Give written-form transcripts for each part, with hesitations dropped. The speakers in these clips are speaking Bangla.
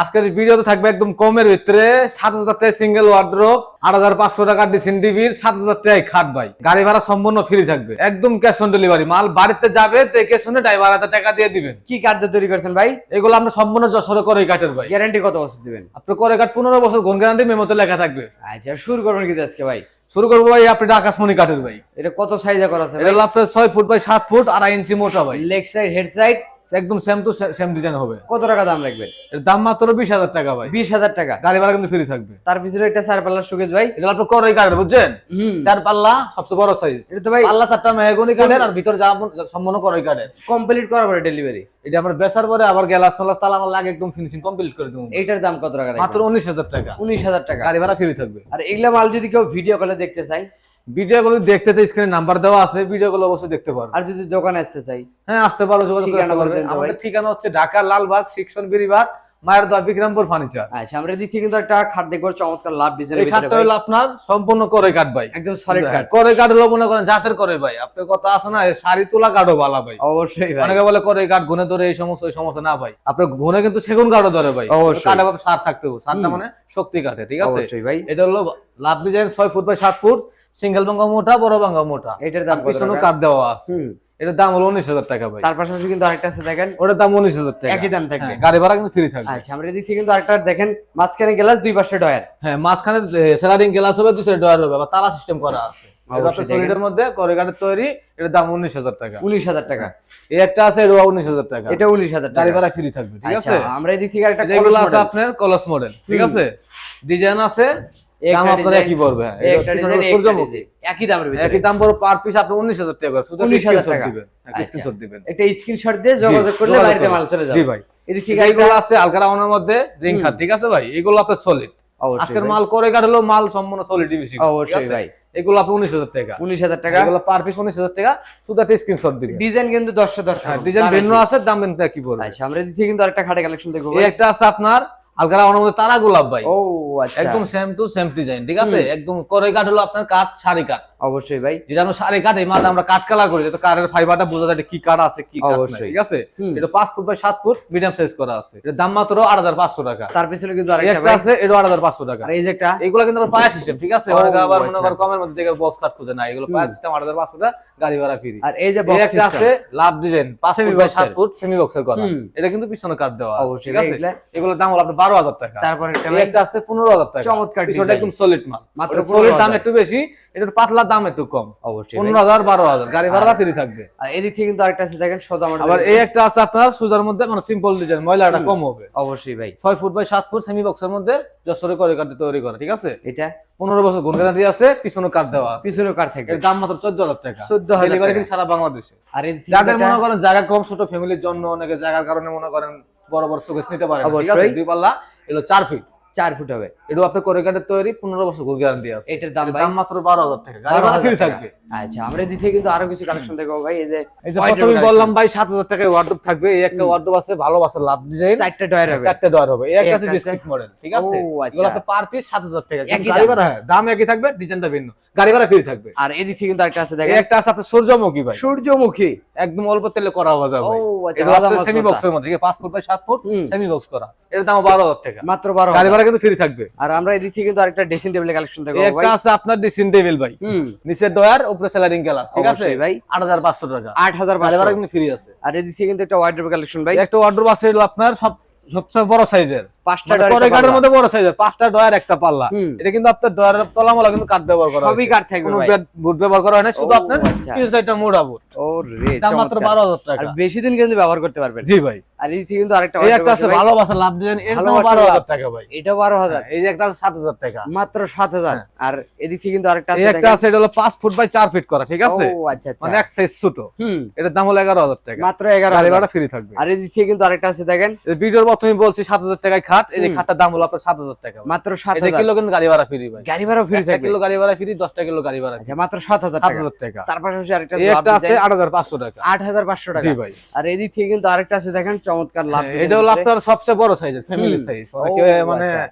আজকের ভিডিওতে থাকবে একদম কমের ভিতরে ৭,০০০ টাকা সিঙ্গেল ওয়ার্ড্রোব, ৮,৫০০ টাকা ডিসিন টিভির, ৭,০০০ টাকায় খাট ভাই। গাড়ি ভাড়া সম্পূর্ণ ফ্রি থাকবে, একদম ক্যাশ অন ডেলিভারি। মাল বাড়িতে যাবে, দেখে শুনে ড্রাইভার হাতে টাকা দিয়ে দিবেন। কি কাঠ দিয়ে তৈরি করছেন ভাই? এগুলো আমরা সম্পূর্ণ যশোরে করে কাঠের ভাই। গ্যারান্টি কত বছর দিবেন? আপনার করে কাঠ ১৫ বছর গুণ গ্যারান্টি মেমোতে লেখা থাকবে। আচ্ছা, শুরু করবেন কি আজকে ভাই? শুরু করবো ভাই আপনি আকাশমণি কাঠের ভাই। এটা কত সাইজে করা আছে এটা হলো আপনার ৬ ফুট বাই ৭ ফুট ২.৫ ইঞ্চি মোটা ভাই। লেগ সাইড, হেড সাইড একদম সেম টু সেম ডিজাইন হবে। কত টাকা দাম রাখবেন? এর দাম মাত্র ২০,০০০ টাকা ভাই। 20,000 টাকা। গাড়ি ভাড়া কিন্তু ফ্রি থাকবে। তার পিছনে একটা 4 পাল্লার শোকেস ভাই। এটা আপনার করই কাঠের বুঝছেন, 4 পাল্লা সবচেয়ে বড় সাইজ। এটা তো ভাই পাল্লা 4টা মেহগনি কাঠের আর ভিতর যা সম্পূর্ণ করই কাঠের। কমপ্লিট করা পরে ডেলিভারি। এটা আমরা বেচার পরে আবার গ্লাস মালাস তালা আমার লাগে একদম ফিনিশিং কমপ্লিট করে দেবো। এইটার দাম কত টাকা? মাত্র ১৯,০০০ টাকা। 19,000 টাকা। গাড়ি ভাড়া ফ্রি থাকবে। আর এগুলা মাল যদি কেউ ভিডিও কলে দেখতে চাই? ভিডিও গুলো দেখতে চাই, স্ক্রিনে নাম্বার দেওয়া আছে, ভিডিও গুলো অবশ্যই দেখতে পারো। আর যদি দোকানে আসতে চাই? হ্যাঁ আসতে পারো, যোগাযোগ করতে পারবে। আমাদের ঠিকানা হচ্ছে ঢাকা লালবাগ সেকশন বেরিবাদ, মায়ের দোয়া বিক্রমপুর ফার্নিচার। আচ্ছা, আমরা দিচ্ছি কিন্তু একটা খাট দেখবো চমৎকার লাভ ডিজাইনের এই ভিতরে। খাটটা হলো আপনার সম্পূর্ণ করে কাঠ ভাই, একদম সলিড কাঠ। করে কাঠ হলো মনে করেন জাতের করে ভাই। আপনার কথা আছে না শাড়ি তোলা কাঠও ভালো ভাই। অবশ্যই ভাই। অনেকে বলে করে কাঠ গুনে ধরে এই সমস্যা ওই সমস্যা, না ভাই আপনার গুনে কিন্তু সেগুন কাঠও ধরে ভাই। অবশ্যই। কাঠে সার থাকতে হবে, সারটা মানে শক্তি কাঠে, ঠিক আছে? অবশ্যই ভাই। এটা হলো love design ৬ foot by ৭ foot, single ভাঙ্গা মোটা, বড় ভাঙ্গা মোটা। এটার দাম কত পিছনে টাকা? কাঠ দেওয়া আছে। এটার দাম হলো ১৯,০০০ টাকা ভাই। তার পাশাপাশি কিন্তু আরেকটা আছে দেখেন, ওটার দাম ১৯,০০০ টাকা। একই দাম থাকবে। হ্যাঁ, গাড়ি ভাড়া কিন্তু ফ্রি থাকবে। আচ্ছা, আমরা দিচ্ছি কিন্তু আরেকটা দেখেন, মাঝখানে গ্লাস, দুই পাশে ডয়ার। হ্যাঁ, মাঝখানে স্লাইডিং গ্লাস হবে, দুই সাইডে ডয়ার হবে, আবার তালা সিস্টেম করা আছে। এটা অবশ্যই সলিডের মধ্যে করে কাঠের তৈরি। এটার দাম ১৯,০০০ টাকা। 19,000 টাকা। এই একটা আছে, এটা ১৯,০০০ টাকা। এটা 19,000 টাকা। গাড়ি ভাড়া ফ্রি থাকবে, ঠিক আছে? আচ্ছা, আমরা এই দিক থেকে আরেকটা যেগুলো কলস আছে মডেল। আপনার কলস মডেল, ঠিক আছে? ডিজাইন আছে, দাম আপনার একই পড়বে। হ্যাঁ, একটা ডিজাইন, সূর্যমুখী একই দামের ভিতরে। একই দাম পড়বে, পার পিস আপনি ১৯,০০০ টাকা করে। শুধু 19,000 টাকা দিবেন, স্ক্রিনশট দিবেন। একটা স্ক্রিনশট দিয়ে যোগাযোগ করলে বাড়িতে মাল চলে যাবে। জি ভাই। এই দিক থেকে এইগুলো আছে আলকারাউনের মধ্যে রিং খাট, ঠিক আছে ভাই? এগুলো আপনার সলিড। আজকের মাল করে কাঠ হলো মাল সম্পূর্ণ সলিডই বেশি। অবশ্যই ভাই। এগুলো আপনি ১৯,০০০ টাকা। 19,000 টাকা। এগুলো পার পিস ১৯,০০০ টাকা, শুধু একটা স্ক্রিনশট দিবেন। ডিজাইন কিন্তু 10 হ্যাঁ, ডিজাইন ভিন্ন আছে, দাম কিন্তু একই পড়বে। আচ্ছা, আমরা দিচ্ছি কিন্তু আরেকটা খাটে কালেকশন দেখবো। এই একটা আছে আপনার আলকারাউনের মধ্যে তারা গোলাপ ভাই। ও আচ্ছা, একদম সেম টু সেম ডিজাইন, ঠিক আছে? একদম করে কাঠ হলো আপনার কাঠ, শাড়ি কাঠ। অবশ্যই ভাই। যেটা আমরা শাড়ি কাঠ, এই মালটা আমরা কাঠ কালার করি, যাতে কাঠের ফাইবারটা বোঝা যায় কি কাঠ আছে কি কাঠ নাই, অবশ্যই। ঠিক আছে? এটা ৫ foot by ৭ foot medium size করা আছে। এর দাম মাত্র ৮,৫০০ টাকা। তার পিছনে কিন্তু এই আরেকটা একটা আছে, এটা ৮,৫০০ টাকা। আর এই যে একটা, এগুলো কিন্তু পায়া সিস্টেম, ঠিক আছে? অনেকে আবার মনে আচ্ছা। করে কমের মধ্যে দেখে বক্স কাট খুঁজে, না এগুলো পায়া সিস্টেম ৮,৫০০ টাকা, গাড়ি ভাড়া ফ্রি। আর এই যে এই বক্স একটা আছে love design ৫ foot by ৭ foot semi বক্সের করা। হুম। এটা কিন্তু পিছনে কাট দেওয়া আছে, অবশ্যই ঠিক আছে? এগুলা। এগুলোর দাম হলো আপনার ১২,০০০ টাকা। তারপর একটা এই একটা আছে ১৫,০০০ টাকা। চমৎকার পিছনটা ডিজাইন। একদম সলিড মাল, মাত্র মাত্র সলিড দাম 15,000 একটু বেশি, এটার পাতলার দাম একটু কম। অবশ্যই ১৫,০০০ ১২,০০০ গাড়ি ভাড়া ফ্রি থাকবে। আর এদিক থেকে কিন্তু আরেকটা আছে দেখেন, সোজা মডেল। আবার এই একটা আছে আপনার সুজার মধ্যে, মানে সিম্পল ডিজাইন, ময়লাটা কম হবে। অবশ্যই ভাই। ৬ ফুট বাই ৭ ফুট সেমি বক্সের মধ্যে যশোরে করে কাঠ তৈরি করা, ঠিক আছে? এটা ১৫ বছর গুণ গ্যারান্টি আছে, পিছনে কাঠ দেওয়া আছে। পিছনে কার থাকবে। এর দাম মাত্র ১৪,০০০ টাকা। 14,000 ডেলিভারি টাকা। কিন্তু সারা বাংলাদেশে। আর এই যাদের মনে করেন জায়গা কম, ছোট ফ্যামিলির জন্য, অনেকে জায়গার কারণে মনে করেন বড় বড় শোকেস নিতে পারে, ঠিক আছে? দুই পাল্লা, এগুলো ৪ ফিট 4 ফুট হবে। এটা আপনার করে কাঠের তৈরি, 15 বছর গুণ গ্যারান্টি আছে। এটার দাম ভাই? দাম মাত্র 12,০০০ টাকা। গাড়ি ভাড়া ফ্রি থাকবে। আচ্ছা, আমরা এদিক থেকে কিন্তু আরো কিছু কালেকশন দেখবো ভাই। এই যে প্রথমে বললাম ভাই ৭,০০০ টাকায় ওয়ার্ডরোব থাকবে। এই একটা ওয়ার্ডরোব আছে, ভালো আছে, লাভ ডিজাইন, 4টা ডয়ার হবে। 4টা ডয়ার হবে। এই একটা আছে একটা বিস্কিট মডেল, ঠিক আছে? ও, আচ্ছা। এগুলো আপনার পার পিস ৭,০০০ টাকা। একই গাড়ি দাম? ভাড়া দাম একই থাকবে, ডিজাইনটা ভিন্ন, গাড়ি ভাড়া ফ্রি থাকবে। আর এদিক থেকে কিন্তু আরেকটা আছে এই দেখেন, একটা আছে আপনার সূর্যমুখী ভাই, সূর্যমুখী। একদম অল্প তেলে করা হওয়া যাবে। ও আচ্ছা, এটা ভালো আপনার সেমি মজবুত। বক্সের মধ্যে, ৫ ফুট বাই ৭ ফুট হুম। সেমি বক্স করা। এর দাম ১২,০০০ টাকা। মাত্র 12,000 গাড়ি ভাড়া কিন্তু ফ্রি থাকবে। আর আমরা এদিক থেকে কিন্তু আরেকটা ড্রেসিং টেবিলের কালেকশন দেখবো এই ভাই। একটা আছে আপনার ড্রেসিং টেবিল ভাই, নিচের ডয়ার, উপরে স্লাইডিং গ্লাস, ঠিক আছে? অবশ্যই ভাই। ৮,৫০০ টাকা। 8,500 গাড়ি ভাড়া কিন্তু ফ্রি আছে। আর এদিক থেকে কিন্তু একটা ওয়ার্ডরোব কালেকশন ভাই। একটা ওয়ার্ডরোব আছে, এগুলো আপনার সবচেয়ে বড় সাইজের, 5টা মানে করে কাঠের মধ্যে বড় সাইজের, 5টা ডয়ার একটা পাল্লা। এটা কিন্তু আপনার ডয়ারের তলামলা কিন্তু কাঠ ব্যবহার করা হয়, সবই কাঠ থাকবে কোনো ভাই। বুট ব্যবহার করা হয় না, শুধু ও, আপনার আচ্ছা। পিছু সাইডটা মোড়া বুট। ও রে, দাম মাত্র চমৎকার। ১২,০০০ আর টাকা। বেশি দিন কিন্তু ব্যবহার করতে পারবেন। জি ভাই। আর এদিক থেকে কিন্তু আরেকটা এই একটা wardrobe আছে ভাই। ভালোবাসা লাভ ডিজাইন, এর দাম ভালোবাসা ১২,০০০ লাভ। টাকা ভাই। এটা 12,000। এই যে একটা আছে ৭,০০০ টাকা। মাত্র 7,000। আর এদিক থেকে কিন্তু আরেকটা এই আছে একটা আছে, এটা হলো ৫ ফুট বাই ৪ ফিট করা, ঠিক আছে? ও আচ্ছা আচ্ছা। মানে এক সাইজ ছোট। হুম। এটার দাম হলো ১১,০০০ টাকা। মাত্র গাড়ি 11,000। ভাড়া ফ্রি থাকবে। আর এদিক থেকে কিন্তু আরেকটা আছে দেখেন, এই ভিডিওর প্রথমে বলছি ৭,০০০ টাকায় খাট, এই যে খাটটার দাম হলো আপনার ৭,০০০ টাকা। মাত্র এটা 7,000। কিলো কিন্তু গাড়ি ভাড়া ফ্রি ভাই। গাড়ি ভাড়া ফ্রি ১ থাকবে। কিলো গাড়ি ভাড়া ফ্রি, 10টা কিলো গাড়ি ভাড়া ফ্রি। আচ্ছা, মাত্র 7,000 টাকা। ৭,০০০ টাকা। তার পাশাপাশি আরেকটা এই একটা আছে ৮,৫০০ টাকা। 8,500 টাকা। জি ভাই। আর এদিক থেকে কিন্তু আরেকটা আছে দেখেন, চমৎকার লাভ। এটা হলো আপনার সবচেয়ে বড় সাইজের, ফ্যামিলি সাইজ। অনেকে মানে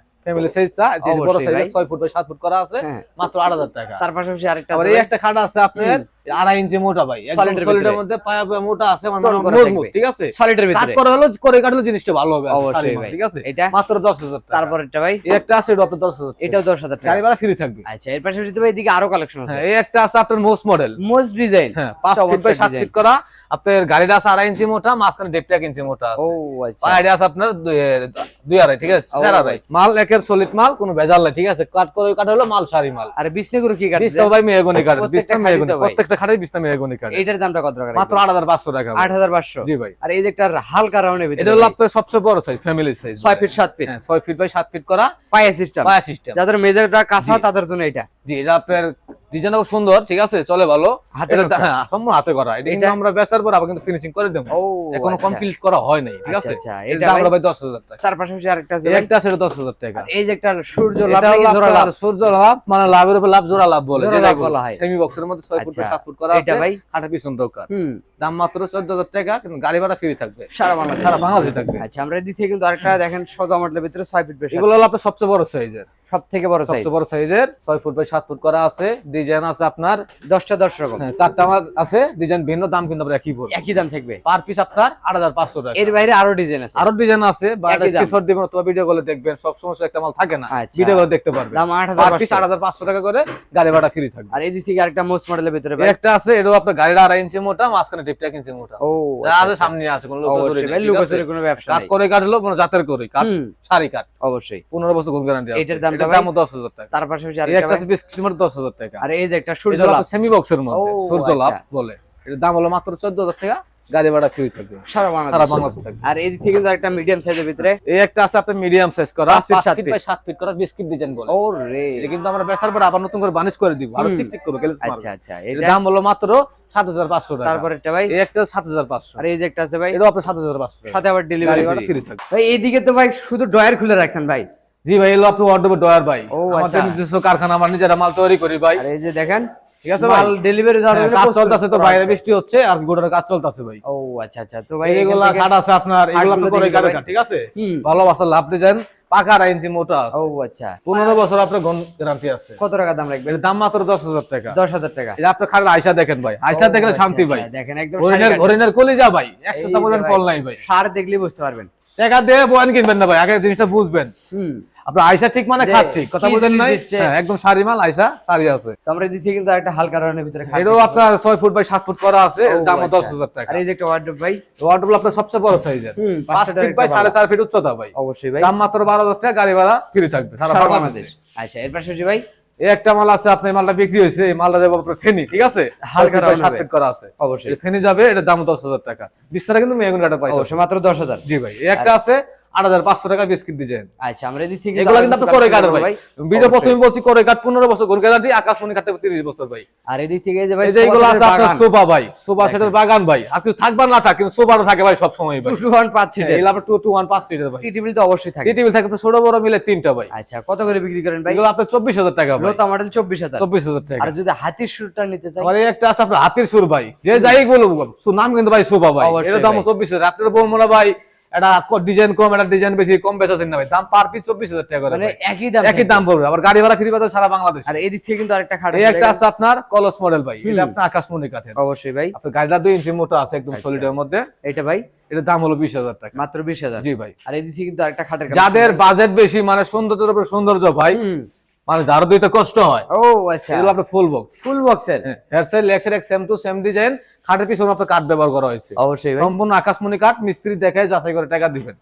ফ্যামিলি সাইজ চা যে বড় অবশ্যই সাইজের ভাই। 6 ফুট বাই 7 ফুট করা আছে হ্যাঁ। মাত্র 8000 টাকা। তার পাশাপাশি আরেকটা আবার আছে এই ভাই। একটা খাট আছে আপনার 2.5 ইঞ্চি মোটা ভাই, একদম Solid এর সলিডের ভিতরে। মধ্যে পায়া পায়া মোটা আছে, মানে টোন করা মজবুত, থাকবে। ঠিক আছে। সলিডের কাট ভিতরে। করা হলো করে কাটলে জিনিসটা ভালো হবে, অবশ্যই সারি মাল, ভাই। ঠিক আছে। এটা মাত্র 10000 টাকা। তারপরেরটা ভাই। এই একটা আছে এটা আপনার 10000 টাকা। এটাও 10,000 টাকা। গাড়ি ভাড়া ফ্রি থাকবে। আচ্ছা, এর পাশাপাশি তো ভাই এদিকে আরো কালেকশন আছে। হ্যাঁ, এই একটা আছে আপনার মোস্ট মডেল। Most design. হ্যাঁ, 5 ফিট বাই 7 ফিট করা। আপনার গাড়িটা আছে 2.5 ইঞ্চি মোটা, মাঝখানে ডেপটা 1 ইঞ্চি মোটা ও আছে। আচ্ছা। পায়টা আছে আপনার 2.5, ঠিক আছে, 4.5 মাল, একের সলিড মাল, কোনো ভেজাল নাই, ঠিক আছে। কাট করে কাটা হলো মাল সারি মাল। আর বিছনা করে কি কাটছে? বিছনা ভাই মেহগনি কাট, প্রত্যেকটা বিছনা মেহগনি, খাটই তো ভাই। প্রত্যেকটা খাটে বিছনা মেহগনি কাট। এটার দামটা কত টাকা? মাত্র 8500 টাকা ভাই। 8500। জি ভাই। আর এই যে একটা হালকা রাউন্ডের ভিতরে এটা হলো আপনার সবচেয়ে বড় size, family size, 6 feet 7 feet. হ্যাঁ 6 ফিট বাই 7 ফিট করা, পায়া সিস্টেম। পায়া সিস্টেম। যাদের মেজারটা কাঁচা জি। তাদের জন্য এটা। জি, এটা আপনার ডিজাইনও খুব সুন্দর, ঠিক আছে, চলে ভালো। হাতে এটা করা? হ্যাঁ সম্পূর্ণ হাতে করা। এটা কিন্তু এটা? আমরা বেচার পর আবার কিন্তু ফিনিশিং করে দেব। ও এখনো আচ্ছা। কমপ্লিট করা হয় নাই, ঠিক আচ্ছা, আছে। আচ্ছা, এটা এটা দাম ভাই? ভাই 10000 টাকা। তার পাশাপাশি আরেকটা আছে এই ভাই। একটা সেটা 10000 টাকা। আর এই যে একটা সূর্য লাভ এটা নাকি হলো জোড়া লাভ? আপনার সূর্য লাভ, মানে লাভের উপর লাভ, জোড়া লাভ বলে, জোড়া লাভ বলা হয়। সেমি বক্সের মধ্যে 6 ফুট বাই আচ্ছা। 7 ফুট করা এটা আছে ভাই? খাটের পিছন দোকান। হুম। দাম মাত্র 14000 টাকা, কিন্তু গাড়ি ভাড়া ফ্রি থাকবে, সারা বাংলাদেশ। সারা বাংলাদেশে থাকবে। আচ্ছা, আমরা এদিক থেকে কিন্তু আরেকটা দেখেন সোজা মডেলের ভিতরে 6 ফিট বেশি। এগুলো হলো আপনার সবচেয়ে বড় সাইজের, সবথেকে বড় সাইজ। সবচেয়ে বড় সাইজের 6 ফুট বাই 7 ফুট করা আছে। ডিজাইন আছে আপনার 10টা 10 রকম। হ্যাঁ 4টা আমার আছে ডিজাইন, ভিন্ন দাম কিন্তু আমরা একই বলবো। একই দাম থাকবে। পার পিস আপনার 8500 টাকা। এর বাইরে আরো ডিজাইন আছে। আরো ডিজাইন আছে, বা একই দাম। স্ক্রিনশট দিবেন অথবা ভিডিও কলে দেখবেন, সব সমস্যা একটা মাল থাকে না, আচ্ছা। ভিডিও কলে দেখতে পারবেন। দাম পার পিস 8500। 8500 টাকা করে, গাড়ি ভাড়া ফ্রি থাকবে। আর এদিক থেকে আরেকটা মোস্ট মডেলের ভিতরে এই ভাই। একটা আছে, এটাও আপনার গাড়িটা 2.5 ইঞ্চি মোটা, মাঝখানে ডিপটা 1 ইঞ্চি মোটা। ও যা আচ্ছা, আছে আচ্ছা। সামনে আছে, কোনো লোকচুরি অবশ্যই ভাই, নেই, ঠিক লুকোচুরি আছে? কোনো ব্যবসা কাট নাই। করে কাটলো, কোনো জাতের করে কাট, হুম। সারি কাট, অবশ্যই। 15 বছর গুণ গ্যারান্টি আছে। এটার দামটা এটার ভাই? দামও 10000 টাকা। তার পাশাপাশি এই আরেকটা একটা ভাই। আছে বিস্কিটের মধ্যে 10000 টাকা। আর এই যে একটা সূর্য এটা লাভ সেমি বক্সের মধ্যে ও, সূর্য লাভ আচ্ছা। বলে। এটার দাম হলো মাত্র 14000 টাকা, গাড়ি ভাড়া ফ্রি থাকবে, সারা সারা বাংলাদেশ। বাংলাদেশে থাকবে। আর এদিক থেকে কিন্তু একটা মিডিয়াম সাইজের ভিতরে। এই একটা আছে আপনার মিডিয়াম সাইজ করা, 5 ফিট 5 7 ফিট বাই 7 ফিট করা, বিস্কিট ডিজাইন বলে। ও রে। এটা কিন্তু আমরা বেচার পর আবার নতুন করে বানিশ করে দিব, আরো হুম। চিকচিক করবে, গ্লেজ মারবে। আচ্ছা আচ্ছা, এর এটা দাম হলো মাত্র 7500 টাকা। তারপরে এটা ভাই। এই একটা 7500। আর এই যে একটা আছে ভাই, এটাও আপনার 7500 টাকা। সাথে আবার গাড়ি ডেলিভারি ভাড়া ফ্রি থাকবে। ভাই এইদিকে তো ভাই শুধু ডয়ার খুলে রাখছেন ভাই। জি ভাই, এলো আপনি ওয়ার্ডরোব ডয়ার ভাই। ও, আমাদের আচ্ছা। নিজস্ব কারখানা, আমরা নিজেরা মাল তৈরি করি ভাই, আর এই যে দেখেন, ঠিক আছে ভাই। মাল ডেলিভারি দেওয়ার হ্যাঁ, জন্য কাজ প্রস্তুত চলতেছে তো, করা বাইরে হচ্ছে। বৃষ্টি হচ্ছে আর গোডার কাজ চলতেছে ভাই। ও আচ্ছা আচ্ছা, তো ভাই এইগুলা এখান থেকে- কাঠ আছে আপনার, এগুলো কাঠগুলো আপনি করে দেখি কাঠের ভাই। কাঠ, ঠিক আছে। হুম। ভালোবাসা লাভ ডিজাইন, পাকা 2.5 ইঞ্চি মোটা আছে। ও আচ্ছা, 15 বছর আপনার গ্যারান্টি আছে। কত টাকা দাম রাখবেন? এর দাম মাত্র 10000 টাকা। 10,000 টাকা। এটা আপনার খালি আয়সা দেখেন ভাই, আয়সা ও, দেখলে আচ্ছা, শান্তি ভাই। আচ্ছা, দেখেন একদম হরিণের হরিণের কলিজা ভাই, 100 এই টা যে পরিমাণ ভাই, ফল নাই ভাই। সার দেখলেই বুঝতে পারবেন। টাকা দিয়ে বয়ান কিনবেন না ভাই, আগে জিনিসটা বুঝবেন। হুম। আপনার আয়সা ঠিক মানে যে খাট ঠিক, কথা কি বুঝেন জিনিস নাই? দিচ্ছে। হ্যাঁ, একদম সারি মাল, আয়সা সারি আছে। তো আমরা দিচ্ছি কিন্তু একটা হালকা রঙের ভিতরে খাট এটাও দেখবো। আপনার 6 ফুট বাই 7 ফুট করা আছে, এর ও, দামও আচ্ছা। 10000 টাকা। আর এই যে একটা ওয়ার্ডরোব ভাই। ওয়ার্ডরোব আপনার সবচেয়ে বড় সাইজের, হুম, 5 পাঁচটা ফিট বাই একটা 4.5 ফিট উচ্চতা ভাই। অবশ্যই ভাই। দাম মাত্র 12000 টাকা, গাড়ি ভাড়া ফ্রি থাকবে সারা সারা বাংলাদেশ। বাংলাদেশ। আচ্ছা, এর পাশাপাশি ভাই এই একটা মাল আছে, আপনার এই মালটা বিক্রি হয়েছে, এই মালটা দেবো আপনার ফেনি, ঠিক আছে, হালকা 6 ফিট বাই round 7 হবে। ফিট করা আছে। অবশ্যই। এই ফেনি যাবে, এটার দাম 10000 টাকা। বিস্তারা কিন্তু মেগুন কাটা পাইছে। অবশ্যই মাত্র 10,000। জি ভাই, এই একটা আছে 8500 টাকা, বিস্কিট ডিজাইন। আচ্ছা, আমরা দিচ্ছি এগুলো কিন্তু আপনি করে কাটার ভাই। ভিডিও প্রথমে বলছি করে কাট, 15 বছর গুণ গ্যারান্টি, আকাশমণি কাটতে 30 বছর ভাই। আর এদিক থেকে এই যে ভাই এই যে এগুলো আছে আপনার বাগান। সোফা ভাই, সোফা সেটের বাগান ভাই। আর কিছু থাকবা না থাক, কিন্তু সোফাটা থাকে ভাই সব সময় ভাই। 2-1-5 সিটের। এগুলো আপনার 2 to 1 5 সিটের ভাই। টি টেবিল তো অবশ্যই থাকে। টি টেবিল থাকে আপনার ছোট বড় মিলে 3টা ভাই। আচ্ছা, কত করে বিক্রি করেন ভাই? এগুলো আপনার 24000 টাকা ভাই। লোতা মডেল 24,000। 24000 টাকা। আর যদি হাতির সুরটা নিতে চাই? আমার এই একটা আছে আপনার হাতির সুর ভাই, যে যাই বলবো নাম কিন্তু ভাই সোফা ভাই। অবশ্যই এর দাম ভাই। 24000। আপনার বলবো না ভাই এটা ডিজাইন কম, এটা ডিজাইন বেশি, কম বেচাছেন না ভাই। দাম পার পিস 24000 টাকা করে মানে ভাই। একই দাম একই থাকবে। দাম পড়বে, আবার গাড়ি ভাড়া ফ্রি পাচ্ছেন সারা বাংলাদেশ। আর এদিক থেকে কিন্তু আরেকটা খাট এই আছে একটা দেখেন। আছে আপনার কলস মডেল ভাই, এটা আপনার আকাশমণি কাঠের। অবশ্যই ভাই। আপনার গাড়িটা 2 ইঞ্চি মোটা আছে, একদম আচ্ছা। সলিডের মধ্যে। এটা ভাই এটার দাম হলো 20000 টাকা। মাত্র 20,000। জি ভাই। আর এদিক থেকে কিন্তু আরেকটা খাটের যাদের বাজেট বেশি, মানে সৌন্দর্যের উপর সৌন্দর্য ভাই, মানে যারা দিতে কষ্ট হয়, ও আচ্ছা, এগুলো আপনার ফুল বক্স। ফুল বক্সের। Here side leg side same to same design, খাটের পিছনে আপনার কাঠ ব্যবহার করা হয়েছে। অবশ্যই ভাই। সম্পূর্ণ আকাশমণি কাঠ, মিস্ত্রি দেখায় যাচাই করে টাকা দিবেন।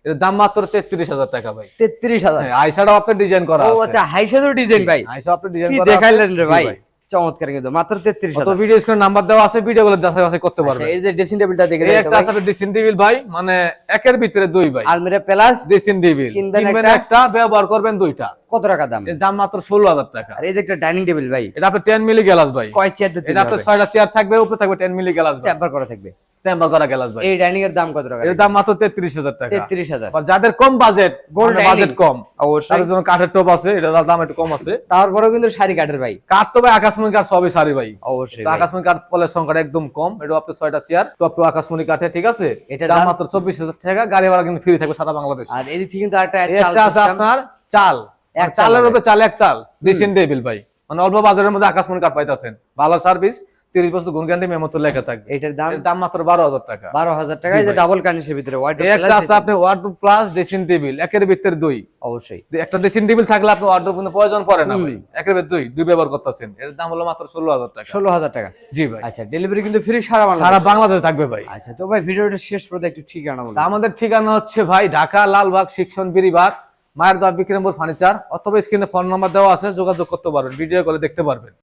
এর দাম মাত্র 33000 টাকা ভাই। 33,000। হ্যাঁ, আইশাডো আপনার ডিজাইন করা ও আছে। আচ্ছা, হাইশাদো ডিজাইন ভাই। আইশা আপনার ডিজাইন কি করা আছে। দেখাইলেন রে জি ভাই, চমৎকার কিন্তু মাত্র তো 33,000। ভিডিও স্ক্রিনে নাম্বার দেওয়া আছে, ভিডিওগুলো যাচাই বাছাই করতে আচ্ছা, পারবেন। এই যে ড্রেসিং টেবিলটা দেখে এই একটা আছে ড্রেসিং টেবিল ভাই, মানে একের ভিতরে দুই ভাই। আলমিরা প্লাস ড্রেসিং টেবিল কিনবেন কিনবেন একটা, একটা, ব্যবহার করবেন দুইটা। কত টাকা দাম? এর দাম মাত্র 16000 টাকা। আর এই যে একটা ডাইনিং টেবিল ভাই, এটা আপনার 10 মিলি গ্লাস ভাই। কয় চেয়ার দিতে এটা আপনার 6টা চেয়ার থাকবে, উপরে থাকবে 10 মিলি গ্লাস ভাই, টেম্পার করা থাকবে। টেম্পার করা গ্লাস ভাই। এই ডাইনিং এর দাম কত টাকা? এর দাম মাত্র 33000 টাকা। 33,000। আর যাদের কম বাজেট, Gold মানে বাজেট dining। কম, অবশ্যই। তাদের জন্য কাঠের টপ আছে, এটার দাম একটু কম আছে। তারপরেও কিন্তু শাড়ি কাঠের ভাই। কাঠ তো ভাই আকাশমণি কাঠ সবই সারি ভাই। অবশ্যই তো ভাই। আকাশমণি কাঠ পলের সংখ্যাটা একদম কম। এটা আপনার 6টা চেয়ার, টপ টু আকাশমণি কাঠে, ঠিক আছে। এটার দাম দাম? মাত্র 24000 টাকা, গাড়ি ভাড়া কিন্তু ফ্রি থাকবে সারা বাংলাদেশ। আর এদিক থেকে কিন্তু আরেকটা এই একটা আছে আপনার চাল এক চালের চাল উপরে চাল এক চাল ড্রেসিং টেবিল ভাই মানে অল্প বাজারের মধ্যে আকাশমণি কাঠ পাইতেছেন ভালো সার্ভিস 30 বছর গুণ গ্যারান্টি মেমো তো লেখা থাকবে এটার দাম এর দাম মাত্র 12,000 টাকা 12,000 টাকা। জি এই যে ভাই। ডাবল কার্নিশের ভিতরে এই একটা আছে আপনি ওয়ার্ডরোব প্লাস ড্রেসিং টেবিল একের ভিতরে দুই অবশ্যই একটা ড্রেসিং টেবিল থাকলে আপনি ওয়ার্ডরোব কিন্তু প্রয়োজন পড়ে না ভাই একের ভিতরে দুই ব্যবহার করতেছেন এর দাম হলো মাত্র 16,000 টাকা 16,000 টাকা। জি ভাই আচ্ছা ডেলিভারি কিন্তু ফ্রি সারা বাংলাদেশ। সারা বাংলাদেশে থাকবে ভাই আচ্ছা তো ভাই ভিডিওটা শেষ পর্যন্ত একটু ঠিকানা বলুন। তা আমাদের ঠিকানা হচ্ছে ভাই ঢাকা লালবাগ শিক্ষণ বিরিবাগ মায়ের দোয়া বিক্রমপুর ফার্নিচার অথবা স্ক্রিনে ফোন নাম্বার দেওয়া আছে যোগাযোগ করতে পারবেন ভিডিও কলে দেখতে পারবেন